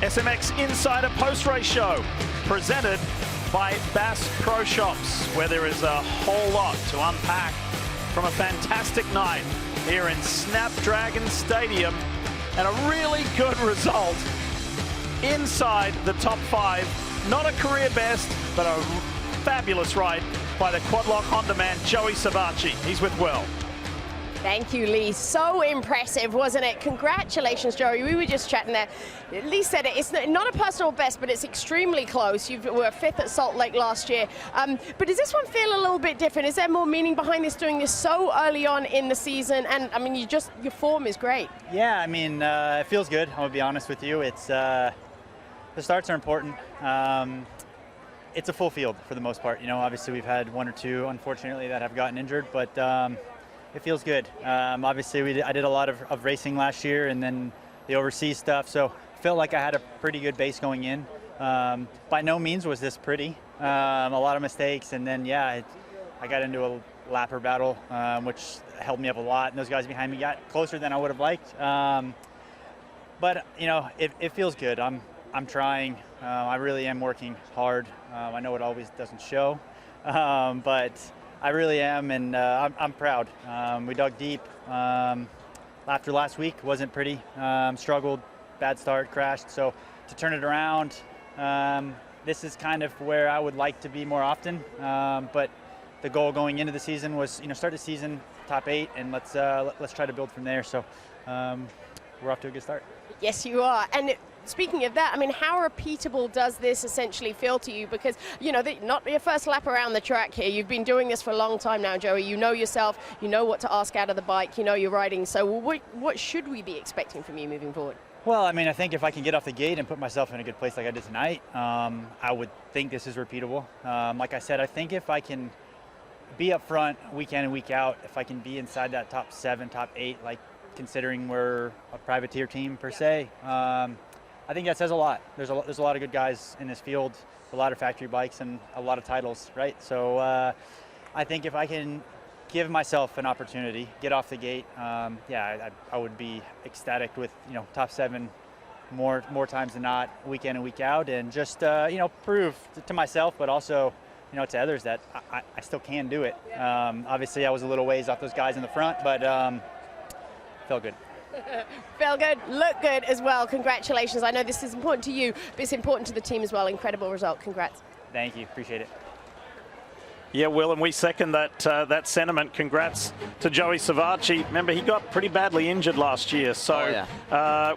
SMX Insider post-race show, presented by Bass Pro Shops, where there is a whole lot to unpack from a fantastic night here in Snapdragon Stadium, and a really good result inside the top 5. Not a career best, but a fabulous ride by the Quadlock Honda man, Joey Savatgy. He's with Will. Thank you, Lee. So impressive, wasn't it? Congratulations, Joey. We were just chatting there. Lee said it. It's not a personal best, but it's extremely close. You were 5th at Salt Lake last year. But does this one feel a little bit different? Is there more meaning behind this, doing this so early on in the season? And I mean, your form is great. Yeah, I mean, it feels good. I'll be honest with you. It's the starts are important. It's a full field for the most part. You know, obviously we've had 1 or 2, unfortunately, that have gotten injured, but it feels good. Obviously, I did a lot of racing last year, and then the overseas stuff, so I felt like I had a pretty good base going in. By no means was this pretty. A lot of mistakes, and then, yeah, I got into a lapper battle, which held me up a lot, and those guys behind me got closer than I would have liked. But, you know, it feels good. I'm trying. I really am working hard. I know it always doesn't show, but I really am, and I'm proud. We dug deep. After last week, wasn't pretty. Struggled, bad start, crashed. So to turn it around, this is kind of where I would like to be more often. But the goal going into the season was, you know, start the season top 8, and let's try to build from there. So we're off to a good start. Yes, you are. And speaking of that, I mean, how repeatable does this essentially feel to you? Because, you know, not your first lap around the track here. You've been doing this for a long time now, Joey. You know yourself. You know what to ask out of the bike. You know your riding. So what should we be expecting from you moving forward? Well, I mean, I think if I can get off the gate and put myself in a good place like I did tonight, I would think this is repeatable. Like I said, I think if I can be up front week in and week out, if I can be inside that top 7, top 8, like considering we're a privateer team per se, I think that says a lot. There's a lot of good guys in this field, a lot of factory bikes, and a lot of titles, right? So I think if I can give myself an opportunity, get off the gate, yeah, I would be ecstatic with, you know, top 7 more times than not, week in and week out, and just you know, prove to myself, but also, you know, to others that I still can do it. Obviously, I was a little ways off those guys in the front, but felt good. Feel good, look good as well. Congratulations. I know this is important to you, but it's important to the team as well. Incredible result. Congrats. Thank you. Appreciate it. Yeah, Will, and we second that sentiment. Congrats to Joey Savatgy. Remember, he got pretty badly injured last year. So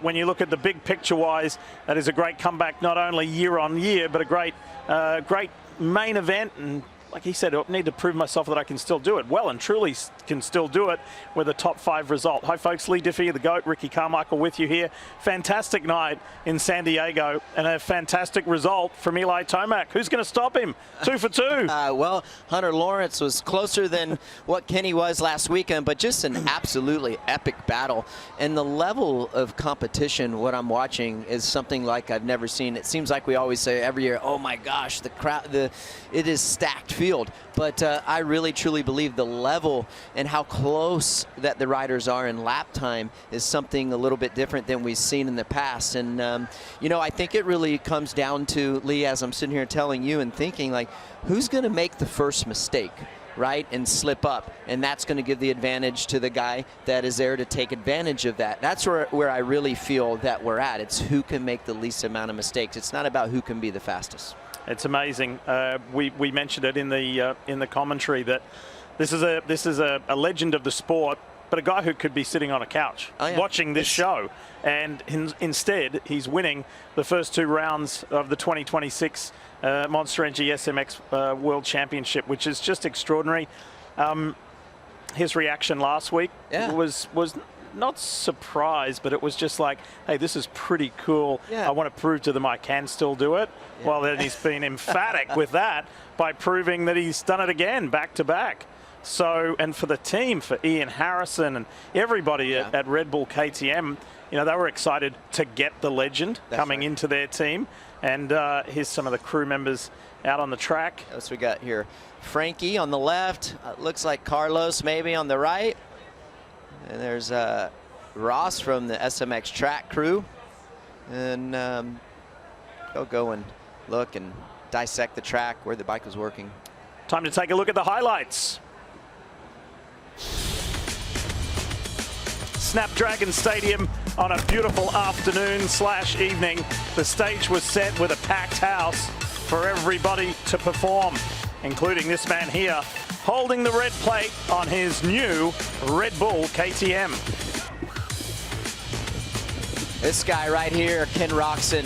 when you look at the big picture-wise, that is a great comeback, not only year on year, but a great main event. And like he said, I need to prove myself that I can still do it. Well, and truly can still do it with a top 5 result. Hi, folks. Lee Diffie, the GOAT, Ricky Carmichael with you here. Fantastic night in San Diego and a fantastic result from Eli Tomac. Who's going to stop him? 2 for 2. Well, Hunter Lawrence was closer than what Kenny was last weekend, but just an absolutely epic battle. And the level of competition, what I'm watching, is something like I've never seen. It seems like we always say every year, oh my gosh, the crowd, it is stacked field, but I really truly believe the level and how close that the riders are in lap time is something a little bit different than we've seen in the past. And you know, I think it really comes down to, Lee, as I'm sitting here telling you and thinking, like, who's going to make the first mistake, right, and slip up, and that's going to give the advantage to the guy that is there to take advantage of that. That's where I really feel that we're at. It's who can make the least amount of mistakes. It's not about who can be the fastest. It's amazing. We mentioned it in the commentary that this is a legend of the sport, but a guy who could be sitting on a couch watching this show, and instead he's winning the first 2 rounds of the 2026 Monster Energy SMX World Championship, which is just extraordinary. His reaction last week was not surprised, but it was just like, hey, this is pretty cool. I want to prove to them I can still do it. Well, then he's been emphatic with that by proving that he's done it again, back to back. So, and for the team, for Ian Harrison and everybody at Red Bull KTM, you know, they were excited to get the legend coming into their team. And here's some of the crew members out on the track. So we got here Frankie on the left. Looks like Carlos maybe on the right. And there's Ross from the SMX track crew. And they'll go and look and dissect the track where the bike was working. Time to take a look at the highlights. Snapdragon Stadium on a beautiful afternoon/evening. The stage was set with a packed house for everybody to perform, including this man here, holding the red plate on his new Red Bull KTM. This guy right here, Ken Roczen,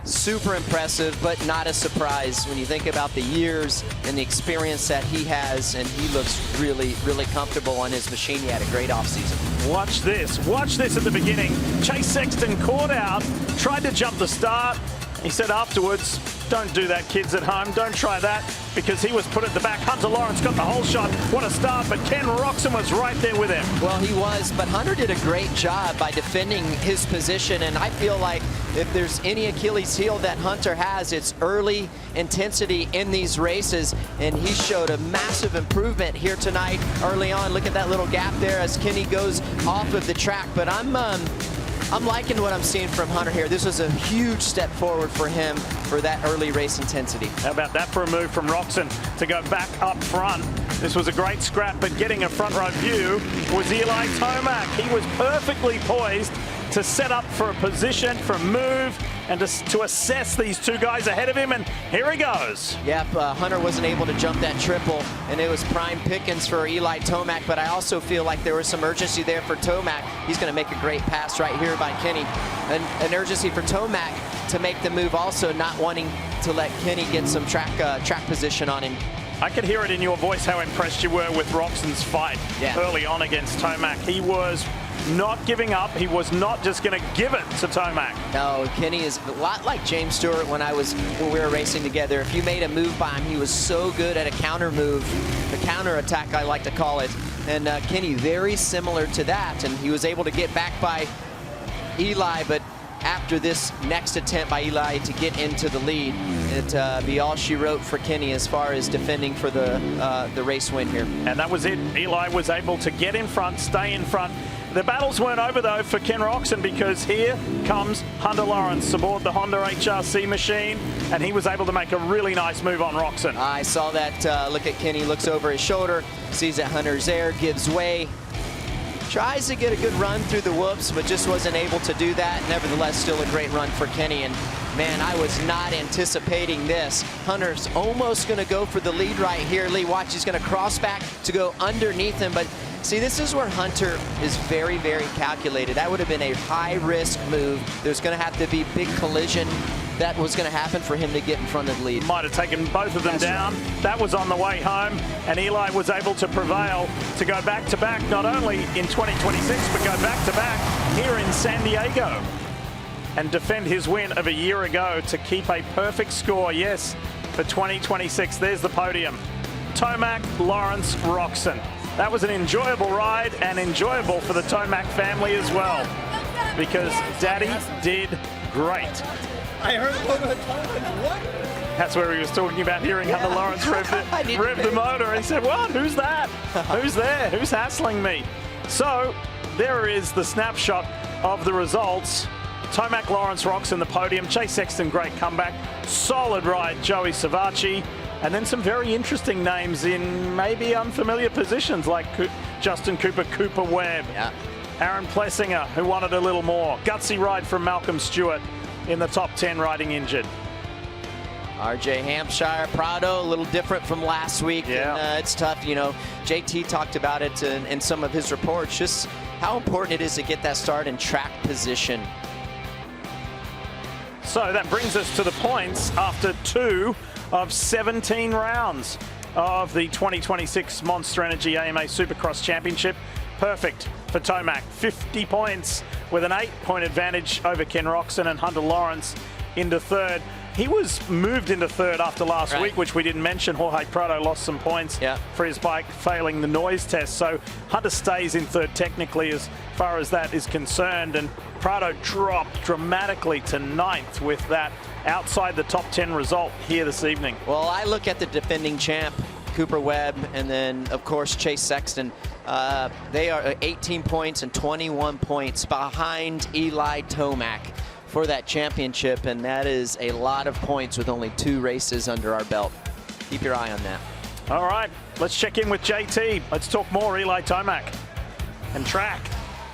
super impressive, but not a surprise when you think about the years and the experience that he has, and he looks really, really comfortable on his machine. He had a great offseason. Watch this at the beginning. Chase Sexton caught out, tried to jump the start. He said afterwards, don't do that, kids at home, don't try that, because he was put at the back. Hunter Lawrence got the whole shot. What a start, but Ken Roczen was right there with him. Well, he was, but Hunter did a great job by defending his position, and I feel like if there's any Achilles heel that Hunter has, it's early intensity in these races, and he showed a massive improvement here tonight early on. Look at that little gap there as Kenny goes off of the track, but I'm liking what I'm seeing from Hunter here. This was a huge step forward for him for that early race intensity. How about that for a move from Roczen to go back up front? This was a great scrap, but getting a front row view was Eli Tomac. He was perfectly poised to set up for a position, for a move, and to assess these two guys ahead of him, and here he goes. Yep, Hunter wasn't able to jump that triple, and it was prime pickings for Eli Tomac, but I also feel like there was some urgency there for Tomac. He's going to make a great pass right here by Kenny. An urgency for Tomac to make the move also, not wanting to let Kenny get some track position on him. I could hear it in your voice how impressed you were with Roxon's fight early on against Tomac. He was not giving up. He was not just going to give it to Tomac. No, Kenny is a lot like James Stewart when we were racing together. If you made a move by him, he was so good at a counter move, the counter attack I like to call it. And Kenny very similar to that, and he was able to get back by Eli, but after this next attempt by Eli to get into the lead, it'd be all she wrote for Kenny as far as defending for the race win here. And that was it. Eli was able to get in front, stay in front. The battles weren't over, though, for Ken Roczen, because here comes Hunter Lawrence aboard the Honda HRC machine, and he was able to make a really nice move on Roczen. I saw that. Look at Kenny, looks over his shoulder, sees that Hunter's there, gives way, tries to get a good run through the whoops, but just wasn't able to do that. Nevertheless, still a great run for Kenny, and man, I was not anticipating this. Hunter's almost going to go for the lead right here. Lee, watch, he's going to cross back to go underneath him, but see, this is where Hunter is very, very calculated. That would have been a high-risk move. There's going to have to be big collision that was going to happen for him to get in front of the lead. Might have taken both of them down. Right. That was on the way home, and Eli was able to prevail to go back-to-back, not only in 2026, but go back-to-back here in San Diego and defend his win of a year ago to keep a perfect score, yes, for 2026. There's the podium. Tomac, Lawrence, Roczen. That was an enjoyable ride, and enjoyable for the Tomac family as well, because Daddy did great. I heard what? That's where he was talking about hearing Hunter Lawrence rev the motor. He said, what? Who's that? Who's there? Who's hassling me? So there is the snapshot of the results. Tomac, Lawrence, Roczen, the podium. Chase Sexton, great comeback. Solid ride, Joey Savatgy. And then some very interesting names in maybe unfamiliar positions, like Justin Cooper Webb. Yeah. Aaron Plessinger, who wanted a little more. Gutsy ride from Malcolm Stewart in the top 10, riding injured. RJ Hampshire, Prado, a little different from last week. Yeah. And, it's tough, you know. JT talked about it in some of his reports, just how important it is to get that start in track position. So that brings us to the points after 2 of 17 rounds of the 2026 Monster Energy AMA Supercross Championship. Perfect for Tomac. 50 points with an 8-point advantage over Ken Roczen and Hunter Lawrence into third. He was moved into third after last week, which we didn't mention. Jorge Prado lost some points for his bike failing the noise test. So Hunter stays in third technically as far as that is concerned. And Prado dropped dramatically to 9th with that outside the top 10 result here this evening. Well, I look at the defending champ, Cooper Webb, and then, of course, Chase Sexton. They are 18 points and 21 points behind Eli Tomac for that championship, and that is a lot of points with only 2 races under our belt. Keep your eye on that. All right, let's check in with JT. Let's talk more Eli Tomac and track.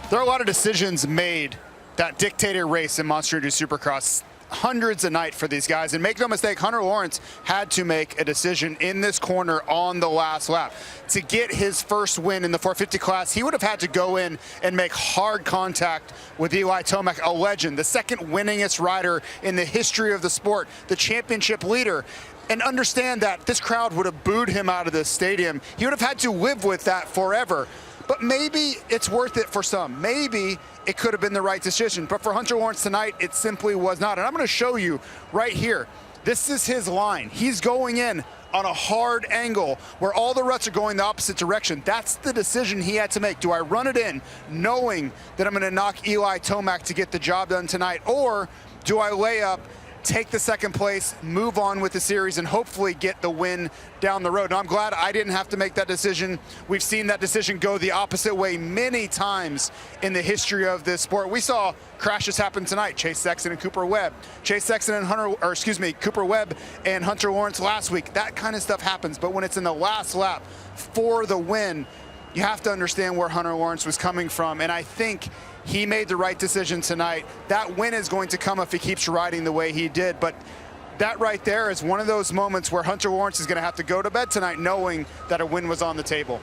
There are a lot of decisions made that dictate a race in Monster Energy Supercross. Hundreds a night for these guys, and make no mistake, Hunter Lawrence had to make a decision in this corner on the last lap to get his first win in the 450 class. He would have had to go in and make hard contact with Eli Tomac, a legend, the second winningest rider in the history of the sport, the championship leader, and understand that this crowd would have booed him out of this stadium. He would have had to live with that forever. But maybe it's worth it for some. Maybe it could have been the right decision. But for Hunter Lawrence tonight, it simply was not. And I'm going to show you right here. This is his line. He's going in on a hard angle where all the ruts are going the opposite direction. That's the decision he had to make. Do I run it in knowing that I'm going to knock Eli Tomac to get the job done tonight? Or do I lay up, take the second place, move on with the series, and hopefully get the win down the road? Now, I'm glad I didn't have to make that decision. We've seen that decision go the opposite way many times in the history of this sport. We saw crashes happen tonight. Chase Sexton and Cooper Webb. Chase Sexton and Cooper Webb and Hunter Lawrence last week. That kind of stuff happens. But when it's in the last lap for the win, you have to understand where Hunter Lawrence was coming from. And I think he made the right decision tonight. That win is going to come if he keeps riding the way he did. But that right there is one of those moments where Hunter Lawrence is going to have to go to bed tonight knowing that a win was on the table.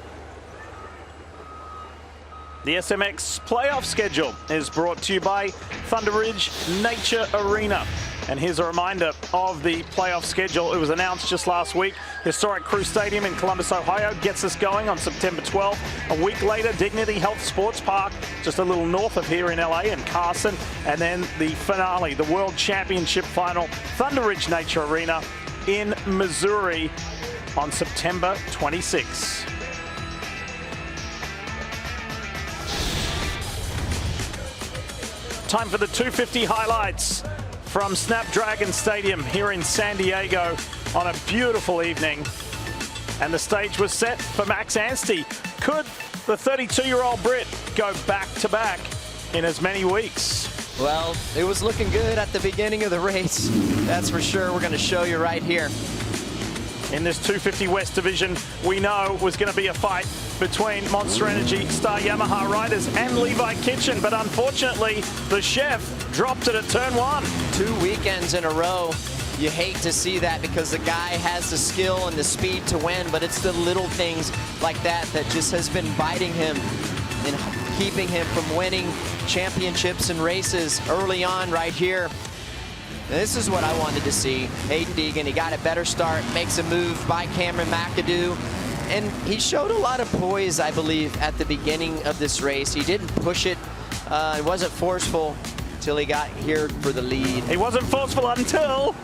The SMX playoff schedule is brought to you by Thunder Ridge Nature Arena. And here's a reminder of the playoff schedule. It was announced just last week. Historic Crew Stadium in Columbus, Ohio gets us going on September 12th. A week later, Dignity Health Sports Park, just a little north of here in LA, and Carson. And then the finale, the World Championship final, Thunder Ridge Nature Arena in Missouri on September 26th. Time for the 250 highlights from Snapdragon Stadium here in San Diego on a beautiful evening. And the stage was set for Max Anstey. Could the 32-year-old Brit go back-to-back in as many weeks? Well, it was looking good at the beginning of the race. That's for sure. We're going to show you right here. In this 250 West division, we know was going to be a fight between Monster Energy Star Yamaha riders and Levi Kitchen, but unfortunately, the chef dropped it at turn 1. 2 weekends in a row. You hate to see that because the guy has the skill and the speed to win, but it's the little things like that that just has been biting him and keeping him from winning championships and races early on right here. This is what I wanted to see. Hayden Deegan, he got a better start, makes a move by Cameron McAdoo, and he showed a lot of poise, I believe, at the beginning of this race. He didn't push it. It wasn't forceful until he got here for the lead. He wasn't forceful until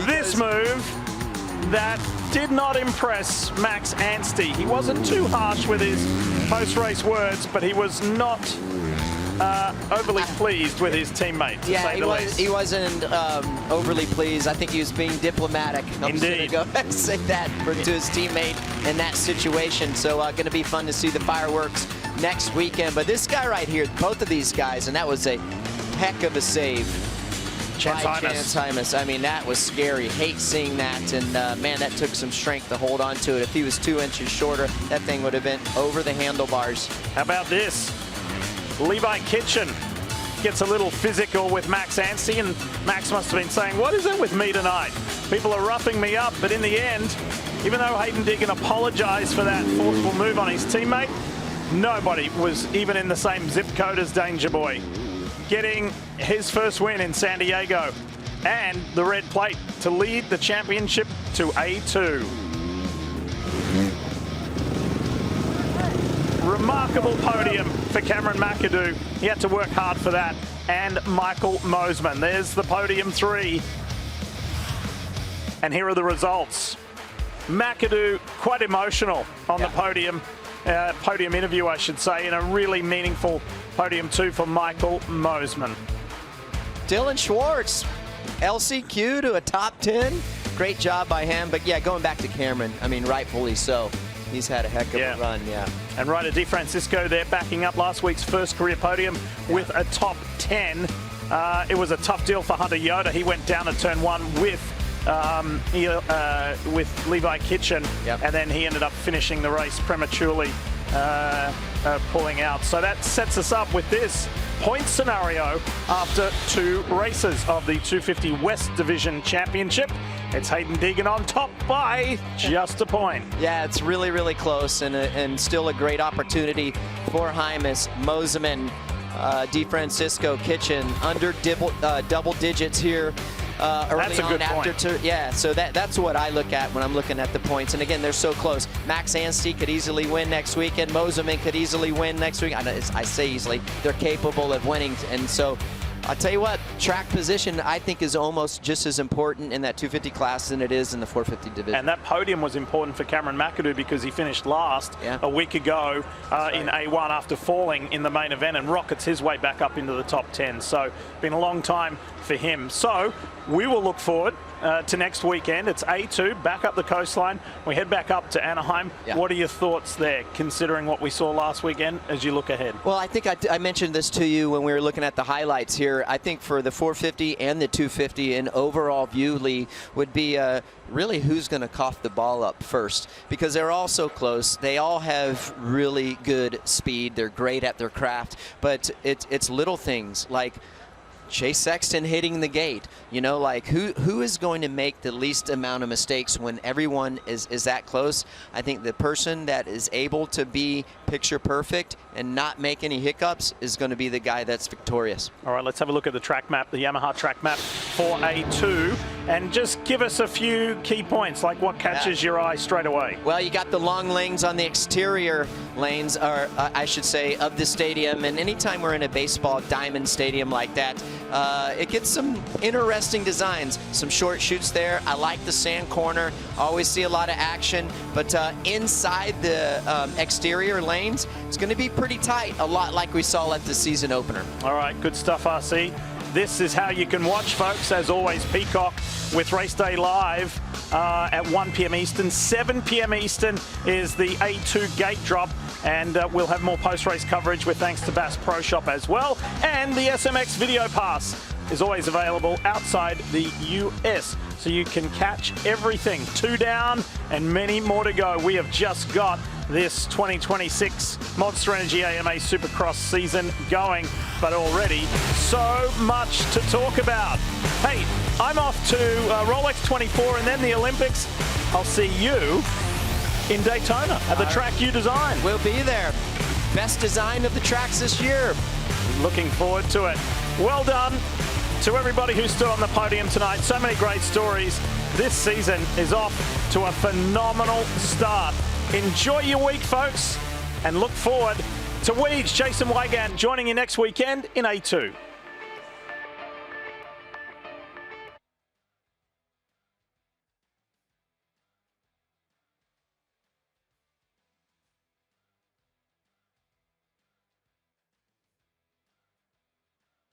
this move that did not impress Max Anstey. He wasn't too harsh with his post-race words, but he was not overly pleased with his teammate, to say the least. He wasn't overly pleased. I think he was being diplomatic. I'm Indeed. just going to go and say that to his teammate in that situation. So going to be fun to see the fireworks next weekend. But this guy right here, both of these guys, and that was a heck of a save by Chance Hymas. I mean, that was scary. Hate seeing that. And, man, that took some strength to hold on to it. If he was 2 inches shorter, that thing would have been over the handlebars. How about this? Levi Kitchen gets a little physical with Max Anstey, and Max must have been saying, what is it with me tonight? People are roughing me up, but in the end, even though Hayden Deegan apologized for that forceful move on his teammate, nobody was even in the same zip code as Danger Boy, getting his first win in San Diego and the red plate to lead the championship to A2. Remarkable podium for Cameron McAdoo. He had to work hard for that. And Michael Mosman. There's the podium 3. And here are the results. McAdoo quite emotional on the podium. Podium interview, I should say, and a really meaningful podium 2 for Michael Mosman. Dylan Schwartz, LCQ to a top 10. Great job by him. But yeah, going back to Cameron, I mean, rightfully so. He's had a heck of a run, And Ryder DeFrancisco there backing up last week's first career podium with a top 10. It was a tough deal for Hunter Yoda. He went down to turn 1 with Levi Kitchen, and then he ended up finishing the race prematurely, pulling out. So that sets us up with this point scenario after 2 races of the 250 West Division Championship. It's Hayden Deegan on top by just a point. Yeah, it's really, really close, and still a great opportunity for Hymas, Moseman, DeFrancisco, Kitchen under double digits here. Early That's a good point. So that's what I look at when I'm looking at the points. And again, they're so close. Max Anstey could easily win next weekend. Moseman could easily win next week. I say easily. They're capable of winning. And so I'll tell you what, track position I think is almost just as important in that 250 class than it is in the 450 division. And that podium was important for Cameron McAdoo because he finished last a week ago in A1 after falling in the main event and rockets his way back up into the top 10. So been a long time for him. So we will look forward to next weekend. It's A2, back up the coastline. We head back up to Anaheim. What are your thoughts there, considering what we saw last weekend as you look ahead? Well, I think I mentioned this to you when we were looking at the highlights here. I think for the 450 and the 250, an overall view, Lee, would be really who's going to cough the ball up first, because they're all so close. They all have really good speed. They're great at their craft, but it's little things like Chase Sexton hitting the gate, like who is going to make the least amount of mistakes when everyone is that close? I think the person that is able to be picture perfect and not make any hiccups is going to be the guy that's victorious. All right, let's have a look at the track map, the Yamaha track map for A2, and just give us a few key points, like what catches your eye straight away. Well, you got the long lanes on the exterior lanes, or I should say, of the stadium, and anytime we're in a baseball diamond stadium like that, it gets some interesting designs, some short chutes there. I like the sand corner, always see a lot of action, but inside the exterior lanes, it's going to be pretty tight, a lot like we saw at the season opener. All right, good stuff, RC. This is how you can watch, folks. As always, Peacock with Race Day Live at 1 p.m. Eastern. 7 p.m. Eastern is the A2 gate drop, and we'll have more post-race coverage with thanks to Bass Pro Shop as well. And the SMX Video Pass is always available outside the US, so you can catch everything. 2 down and many more to go. We have just got this 2026 Monster Energy AMA Supercross season going, but already so much to talk about. Hey, I'm off to Rolex 24 and then the Olympics. I'll see you in Daytona at the track you designed. We'll be there. Best design of the tracks this year. Looking forward to it. Well done to everybody who stood on the podium tonight. So many great stories. This season is off to a phenomenal start. Enjoy your week, folks, and look forward to Weege, Jason Wygant joining you next weekend in A2.